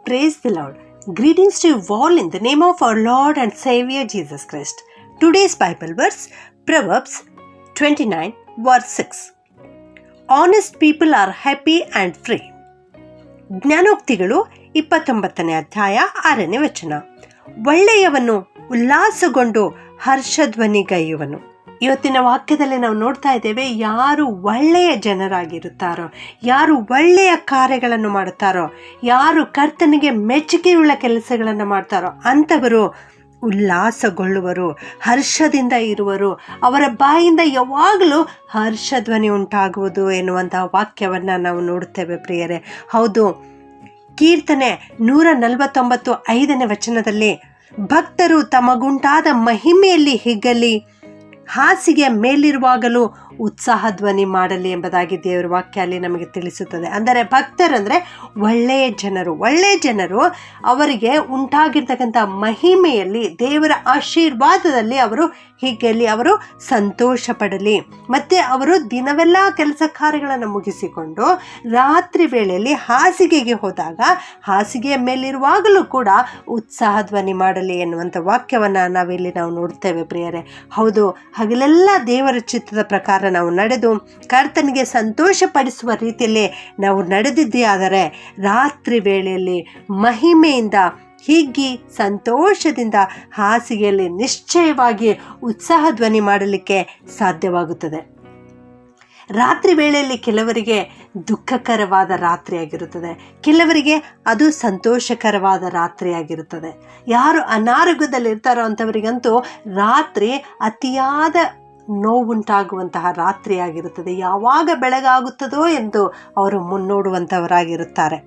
Praise the Lord. Greetings to you all in the name of our Lord and Savior Jesus Christ. Today's Bible verse, Proverbs 29 verse 6. Honest people are happy and free. ಜ್ಞಾನೋಕ್ತಿಗಳು 29ನೇ ಅಧ್ಯಾಯ 6ನೇ ವಚನ. ಒಳ್ಳೆಯವನು ಉಲ್ಲಾಸಗೊಂಡು ಹರ್ಷಧ್ವನಿಗೈಯುವನು. ಇವತ್ತಿನ ವಾಕ್ಯದಲ್ಲಿ ನಾವು ನೋಡ್ತಾ ಇದ್ದೇವೆ, ಯಾರು ಒಳ್ಳೆಯ ಜನರಾಗಿರುತ್ತಾರೋ, ಯಾರು ಒಳ್ಳೆಯ ಕಾರ್ಯಗಳನ್ನು ಮಾಡುತ್ತಾರೋ, ಯಾರು ಕರ್ತನಿಗೆ ಮೆಚ್ಚುಗೆಯುಳ್ಳ ಕೆಲಸಗಳನ್ನು ಮಾಡ್ತಾರೋ ಅಂಥವರು ಉಲ್ಲಾಸಗೊಳ್ಳುವರು, ಹರ್ಷದಿಂದ ಇರುವರು, ಅವರ ಬಾಯಿಂದ ಯಾವಾಗಲೂ ಹರ್ಷಧ್ವನಿ ಉಂಟಾಗುವುದು ಎನ್ನುವಂತಹ ವಾಕ್ಯವನ್ನು ನಾವು ನೋಡುತ್ತೇವೆ ಪ್ರಿಯರೇ. ಹೌದು, ಕೀರ್ತನೆ 149:5ನೇ ವಚನದಲ್ಲಿ ಭಕ್ತರು ತಮಗುಂಟಾದ ಮಹಿಮೆಯಲ್ಲಿ ಹಿಗ್ಗಲಿ, ಹಾಸಿಗೆ ಮೇಲಿರುವಾಗಲೂ ಉತ್ಸಾಹ ಧ್ವನಿ ಮಾಡಲಿ ಎಂಬುದಾಗಿ ದೇವರ ವಾಕ್ಯ ಅಲ್ಲಿ ನಮಗೆ ತಿಳಿಸುತ್ತದೆ. ಅಂದರೆ ಭಕ್ತರಂದರೆ ಒಳ್ಳೆಯ ಜನರು ಅವರಿಗೆ ಉಂಟಾಗಿರ್ತಕ್ಕಂಥ ಮಹಿಮೆಯಲ್ಲಿ, ದೇವರ ಆಶೀರ್ವಾದದಲ್ಲಿ ಅವರು ಹೀಗೆಲ್ಲಿ ಅವರು ಸಂತೋಷ ಪಡಲಿ. ಮತ್ತು ಅವರು ದಿನವೆಲ್ಲ ಕೆಲಸ ಕಾರ್ಯಗಳನ್ನು ಮುಗಿಸಿಕೊಂಡು ರಾತ್ರಿ ವೇಳೆಯಲ್ಲಿ ಹಾಸಿಗೆಗೆ ಹೋದಾಗ ಹಾಸಿಗೆಯ ಮೇಲಿರುವಾಗಲೂ ಕೂಡ ಉತ್ಸಾಹ ಧ್ವನಿ ಮಾಡಲಿ ಎನ್ನುವಂಥ ವಾಕ್ಯವನ್ನು ನಾವಿಲ್ಲಿ ನಾವು ನೋಡ್ತೇವೆ ಪ್ರಿಯರೇ. ಹೌದು, ಹಗಲೆಲ್ಲ ದೇವರ ಚಿತ್ತದ ಪ್ರಕಾರ ನಾವು ನಡೆದು ಕರ್ತನಿಗೆ ಸಂತೋಷ ಪಡಿಸುವ ರೀತಿಯಲ್ಲಿ ನಾವು ನಡೆದಿದ್ದೇ ಆದರೆ ರಾತ್ರಿ ವೇಳೆಯಲ್ಲಿ ಮಹಿಮೆಯಿಂದ ಹಿಗ್ಗಿ ಸಂತೋಷದಿಂದ ಹಾಸಿಗೆಯಲ್ಲಿ ನಿಶ್ಚಯವಾಗಿ ಉತ್ಸಾಹ ಧ್ವನಿ ಮಾಡಲಿಕ್ಕೆ ಸಾಧ್ಯವಾಗುತ್ತದೆ. ರಾತ್ರಿ ವೇಳೆಯಲ್ಲಿ ಕೆಲವರಿಗೆ ದುಃಖಕರವಾದ ರಾತ್ರಿಯಾಗಿರುತ್ತದೆ, ಕೆಲವರಿಗೆ ಅದು ಸಂತೋಷಕರವಾದ ರಾತ್ರಿಯಾಗಿರುತ್ತದೆ. ಯಾರು ಅನಾರೋಗ್ಯದಲ್ಲಿರ್ತಾರೋ ಅಂಥವರಿಗಂತೂ ರಾತ್ರಿ ಅತಿಯಾದ ನೋವುಂಟಾಗುವಂತಹ ರಾತ್ರಿಯಾಗಿರುತ್ತದೆ. ಯಾವಾಗ ಬೆಳಗಾಗುತ್ತದೋ ಎಂದು ಅವರು ಮುನ್ನೋಡುವಂಥವರಾಗಿರುತ್ತಾರೆ.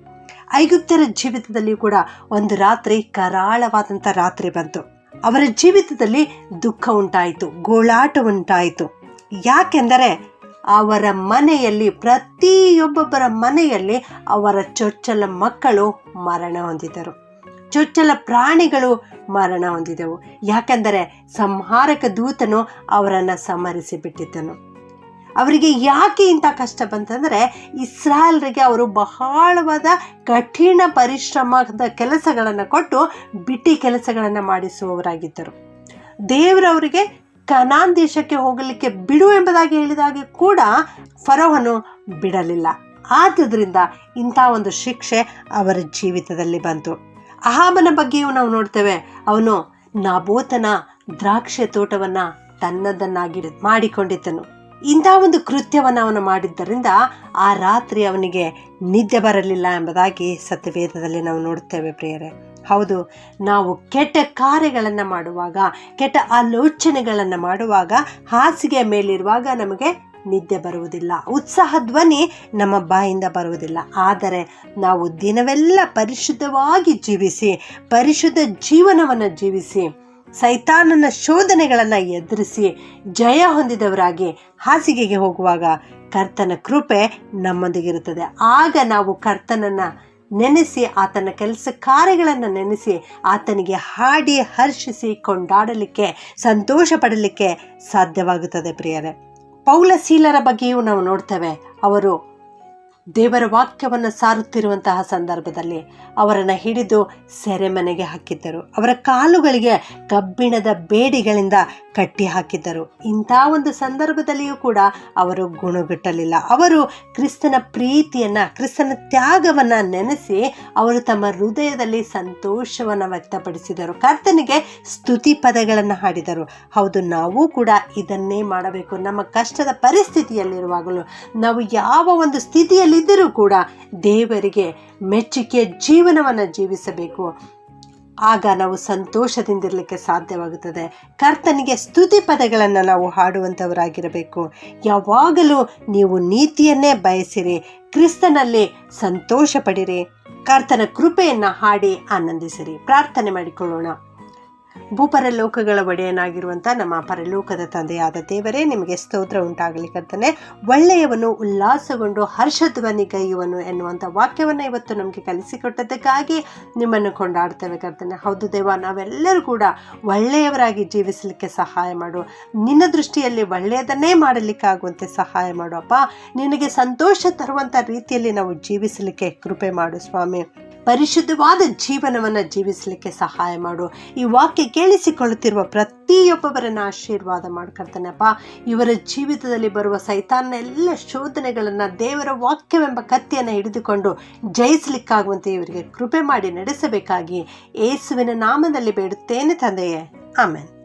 ಐಗುಪ್ತರ ಜೀವಿತದಲ್ಲಿ ಕೂಡ ಒಂದು ರಾತ್ರಿ ಕರಾಳವಾದಂಥ ರಾತ್ರಿ ಬಂತು. ಅವರ ಜೀವಿತದಲ್ಲಿ ದುಃಖ ಉಂಟಾಯಿತು, ಗೋಳಾಟ ಉಂಟಾಯಿತು. ಯಾಕೆಂದರೆ ಅವರ ಮನೆಯಲ್ಲಿ, ಪ್ರತಿಯೊಬ್ಬೊಬ್ಬರ ಮನೆಯಲ್ಲಿ ಅವರ ಚೊಚ್ಚಲ ಮಕ್ಕಳು ಮರಣ ಹೊಂದಿದರು, ಚೊಚ್ಚಲ ಪ್ರಾಣಿಗಳು ಮರಣ ಹೊಂದಿದೆವು. ಯಾಕೆಂದರೆ ಸಂಹಾರಕ ದೂತನು ಅವರನ್ನು ಸಂಹರಿಸಿ ಬಿಟ್ಟಿದ್ದನು. ಅವರಿಗೆ ಯಾಕೆ ಇಂಥ ಕಷ್ಟ ಬಂತಂದರೆ, ಇಸ್ರಾಯೇಲರಿಗೆ ಅವರು ಬಹಳವಾದ ಕಠಿಣ ಪರಿಶ್ರಮದ ಕೆಲಸಗಳನ್ನು ಕೊಟ್ಟು ಬಿಟ್ಟಿ ಕೆಲಸಗಳನ್ನು ಮಾಡಿಸುವವರಾಗಿದ್ದರು. ದೇವರವರಿಗೆ ಕನಾನ್ ದೇಶಕ್ಕೆ ಹೋಗಲಿಕ್ಕೆ ಬಿಡು ಎಂಬುದಾಗಿ ಹೇಳಿದಾಗೆ ಕೂಡ ಫರೋಹನು ಬಿಡಲಿಲ್ಲ. ಆದುದರಿಂದ ಇಂಥ ಒಂದು ಶಿಕ್ಷೆ ಅವರ ಜೀವಿತದಲ್ಲಿ ಬಂತು. ಅಹಾಬನ ಬಗ್ಗೆಯೂ ನಾವು ನೋಡ್ತೇವೆ. ಅವನು ನಾಬೋತನ ದ್ರಾಕ್ಷಿ ತೋಟವನ್ನು ತನ್ನದನ್ನಾಗಿ ಮಾಡಿಕೊಂಡಿದ್ದನು. ಇಂಥ ಒಂದು ಕೃತ್ಯವನ್ನು ಅವನು ಮಾಡಿದ್ದರಿಂದ ಆ ರಾತ್ರಿ ಅವನಿಗೆ ನಿದ್ದೆ ಬರಲಿಲ್ಲ ಎಂಬುದಾಗಿ ಸತ್ಯವೇದದಲ್ಲಿ ನಾವು ನೋಡ್ತೇವೆ ಪ್ರಿಯರೇ. ಹೌದು, ನಾವು ಕೆಟ್ಟ ಕಾರ್ಯಗಳನ್ನು ಮಾಡುವಾಗ, ಕೆಟ್ಟ ಆಲೋಚನೆಗಳನ್ನು ಮಾಡುವಾಗ, ಹಾಸಿಗೆ ಮೇಲಿರುವಾಗ ನಮಗೆ ನಿದ್ದೆ ಬರುವುದಿಲ್ಲ, ಉತ್ಸಾಹ ಧ್ವನಿ ನಮ್ಮ ಬಾಯಿಂದ ಬರುವುದಿಲ್ಲ. ಆದರೆ ನಾವು ದಿನವೆಲ್ಲ ಪರಿಶುದ್ಧವಾಗಿ ಜೀವಿಸಿ, ಪರಿಶುದ್ಧ ಜೀವನವನ್ನು ಜೀವಿಸಿ, ಸೈತಾನನ ಶೋಧನೆಗಳನ್ನು ಎದುರಿಸಿ ಜಯ ಹೊಂದಿದವರಾಗಿ ಹಾಸಿಗೆಗೆ ಹೋಗುವಾಗ ಕರ್ತನ ಕೃಪೆ ನಮ್ಮೊಂದಿಗಿರುತ್ತದೆ. ಆಗ ನಾವು ಕರ್ತನನ್ನು ನೆನೆಸಿ, ಆತನ ಕೆಲಸ ಕಾರ್ಯಗಳನ್ನು ನೆನೆಸಿ, ಆತನಿಗೆ ಹಾಡಿ ಹರ್ಷಿಸಿ ಕೊಂಡಾಡಲಿಕ್ಕೆ, ಸಂತೋಷ ಪಡಲಿಕ್ಕೆ ಸಾಧ್ಯವಾಗುತ್ತದೆ ಪ್ರಿಯರೇ. ಪೌಲ ಸೀಲರ ಬಗ್ಗೆಯೂ ನಾವು ನೋಡ್ತೇವೆ. ಅವರು ದೇವರ ವಾಕ್ಯವನ್ನು ಸಾರುತ್ತಿರುವಂತಹ ಸಂದರ್ಭದಲ್ಲಿ ಅವರನ್ನು ಹಿಡಿದು ಸೆರೆಮನೆಗೆ ಹಾಕಿದ್ದರು. ಅವರ ಕಾಲುಗಳಿಗೆ ಕಬ್ಬಿಣದ ಬೇಡಿಗಳಿಂದ ಕಟ್ಟಿ ಹಾಕಿದ್ದರು. ಇಂಥ ಒಂದು ಸಂದರ್ಭದಲ್ಲಿಯೂ ಕೂಡ ಅವರು ಗುಣಗುಟ್ಟಲಿಲ್ಲ. ಅವರು ಕ್ರಿಸ್ತನ ಪ್ರೀತಿಯನ್ನು, ಕ್ರಿಸ್ತನ ತ್ಯಾಗವನ್ನು ನೆನೆಸಿ ಅವರು ತಮ್ಮ ಹೃದಯದಲ್ಲಿ ಸಂತೋಷವನ್ನು ವ್ಯಕ್ತಪಡಿಸಿದರು, ಕರ್ತನಿಗೆ ಸ್ತುತಿ ಪದಗಳನ್ನು ಹಾಡಿದರು. ಹೌದು, ನಾವು ಕೂಡ ಇದನ್ನೇ ಮಾಡಬೇಕು. ನಮ್ಮ ಕಷ್ಟದ ಪರಿಸ್ಥಿತಿಯಲ್ಲಿರುವಾಗಲೂ, ನಾವು ಯಾವ ಒಂದು ಸ್ಥಿತಿಯಲ್ಲಿದ್ದರೂ ಕೂಡ ದೇವರಿಗೆ ಮೆಚ್ಚುಗೆಯ ಜೀವನವನ್ನು ಜೀವಿಸಬೇಕು. ಆಗ ನಾವು ಸಂತೋಷದಿಂದಿರಲಿಕ್ಕೆ ಸಾಧ್ಯವಾಗುತ್ತದೆ. ಕರ್ತನಿಗೆ ಸ್ತುತಿ ಪದಗಳನ್ನು ನಾವು ಹಾಡುವಂಥವರಾಗಿರಬೇಕು. ಯಾವಾಗಲೂ ನೀವು ನೀತಿಯನ್ನೇ ಬಯಸಿರಿ, ಕ್ರಿಸ್ತನಲ್ಲಿ ಸಂತೋಷ ಪಡಿರಿ, ಕರ್ತನ ಕೃಪೆಯನ್ನು ಹಾಡಿ ಆನಂದಿಸಿರಿ. ಪ್ರಾರ್ಥನೆ ಮಾಡಿಕೊಳ್ಳೋಣ. ಭೂಪರಲೋಕಗಳ ಒಡೆಯನಾಗಿರುವಂಥ ನಮ್ಮ ಪರಲೋಕದ ತಂದೆಯಾದ ದೇವರೇ, ನಿಮಗೆ ಸ್ತೋತ್ರ ಉಂಟಾಗಲಿ ಕರ್ತನೆ. ಒಳ್ಳೆಯವನು ಉಲ್ಲಾಸಗೊಂಡು ಹರ್ಷಧ್ವನಿಗೈಯುವನು ಎನ್ನುವಂಥ ವಾಕ್ಯವನ್ನು ಇವತ್ತು ನಮಗೆ ಕಲಿಸಿಕೊಟ್ಟದಕ್ಕಾಗಿ ನಿಮ್ಮನ್ನು ಕೊಂಡಾಡ್ತೇವೆ ಕರ್ತನೆ. ಹೌದು ದೇವ, ನಾವೆಲ್ಲರೂ ಕೂಡ ಒಳ್ಳೆಯವರಾಗಿ ಜೀವಿಸಲಿಕ್ಕೆ ಸಹಾಯ ಮಾಡು. ನಿನ್ನ ದೃಷ್ಟಿಯಲ್ಲಿ ಒಳ್ಳೆಯದನ್ನೇ ಮಾಡಲಿಕ್ಕಾಗುವಂತೆ ಸಹಾಯ ಮಾಡು ಅಪ್ಪ. ನಿನಗೆ ಸಂತೋಷ ತರುವಂಥ ರೀತಿಯಲ್ಲಿ ನಾವು ಜೀವಿಸಲಿಕ್ಕೆ ಕೃಪೆ ಮಾಡು ಸ್ವಾಮಿ. ಪರಿಶುದ್ಧವಾದ ಜೀವನವನ್ನು ಜೀವಿಸಲಿಕ್ಕೆ ಸಹಾಯ ಮಾಡು. ಈ ವಾಕ್ಯ ಕೇಳಿಸಿಕೊಳ್ಳುತ್ತಿರುವ ಪ್ರತಿಯೊಬ್ಬೊಬ್ಬರನ್ನು ಆಶೀರ್ವಾದ ಮಾಡ್ಕೊಳ್ತಾನೆಪ್ಪ. ಇವರ ಜೀವಿತದಲ್ಲಿ ಬರುವ ಸೈತಾನ್ನ ಎಲ್ಲ ಶೋಧನೆಗಳನ್ನು ದೇವರ ವಾಕ್ಯವೆಂಬ ಕತ್ತಿಯನ್ನು ಹಿಡಿದುಕೊಂಡು ಜಯಿಸಲಿಕ್ಕಾಗುವಂತೆ ಇವರಿಗೆ ಕೃಪೆ ಮಾಡಿ ನಡೆಸಬೇಕಾಗಿ ಯೇಸುವಿನ ನಾಮದಲ್ಲಿ ಬೇಡುತ್ತೇನೆ ತಂದೆಯೇ, ಆಮೆನ್.